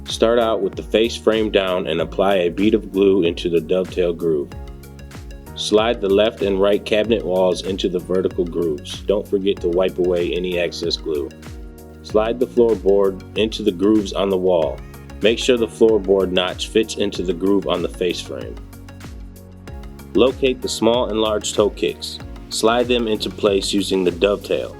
Start out with the face frame down and apply a bead of glue into the dovetail groove. Slide the left and right cabinet walls into the vertical grooves. Don't forget to wipe away any excess glue. Slide the floorboard into the grooves on the wall. Make sure the floorboard notch fits into the groove on the face frame. Locate the small and large toe kicks. Slide them into place using the dovetail.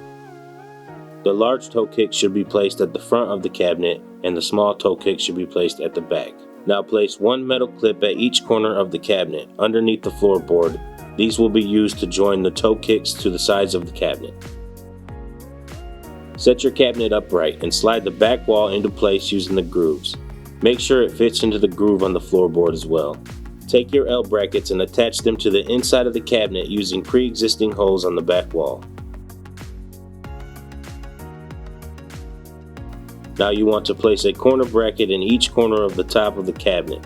The large toe kick should be placed at the front of the cabinet and the small toe kick should be placed at the back. Now place one metal clip at each corner of the cabinet underneath the floorboard. These will be used to join the toe kicks to the sides of the cabinet. Set your cabinet upright and slide the back wall into place using the grooves. Make sure it fits into the groove on the floorboard as well. Take your L brackets and attach them to the inside of the cabinet using pre-existing holes on the back wall. Now you want to place a corner bracket in each corner of the top of the cabinet.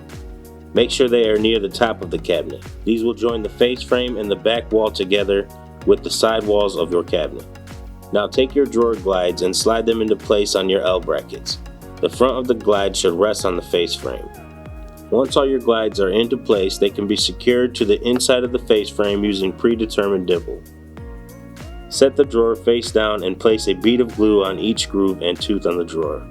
Make sure they are near the top of the cabinet. These will join the face frame and the back wall together with the side walls of your cabinet. Now take your drawer glides and slide them into place on your L brackets. The front of the glide should rest on the face frame. Once all your glides are into place, they can be secured to the inside of the face frame using predetermined dimple. Set the drawer face down and place a bead of glue on each groove and tooth on the drawer.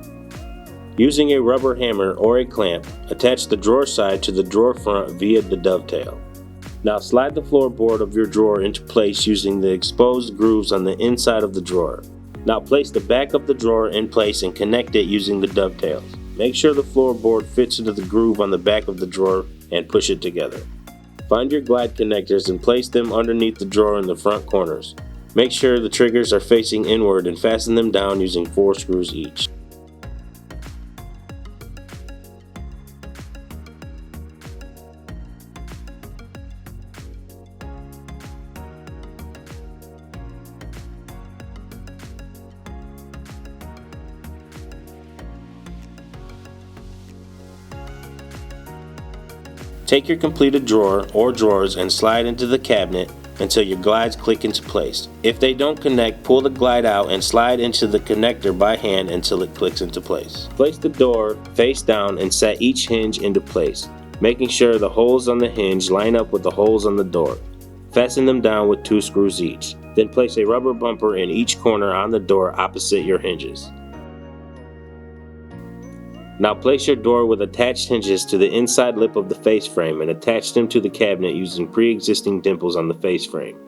Using a rubber hammer or a clamp, attach the drawer side to the drawer front via the dovetail. Now slide the floorboard of your drawer into place using the exposed grooves on the inside of the drawer. Now place the back of the drawer in place and connect it using the dovetails. Make sure the floorboard fits into the groove on the back of the drawer and push it together. Find your glide connectors and place them underneath the drawer in the front corners. Make sure the triggers are facing inward and fasten them down using 4 screws each. Take your completed drawer or drawers and slide into the cabinet until your glides click into place. If they don't connect, pull the glide out and slide into the connector by hand until it clicks into place. Place the door face down and set each hinge into place, making sure the holes on the hinge line up with the holes on the door. Fasten them down with 2 screws each. Then place a rubber bumper in each corner on the door opposite your hinges. Now place your door with attached hinges to the inside lip of the face frame and attach them to the cabinet using pre-existing dimples on the face frame.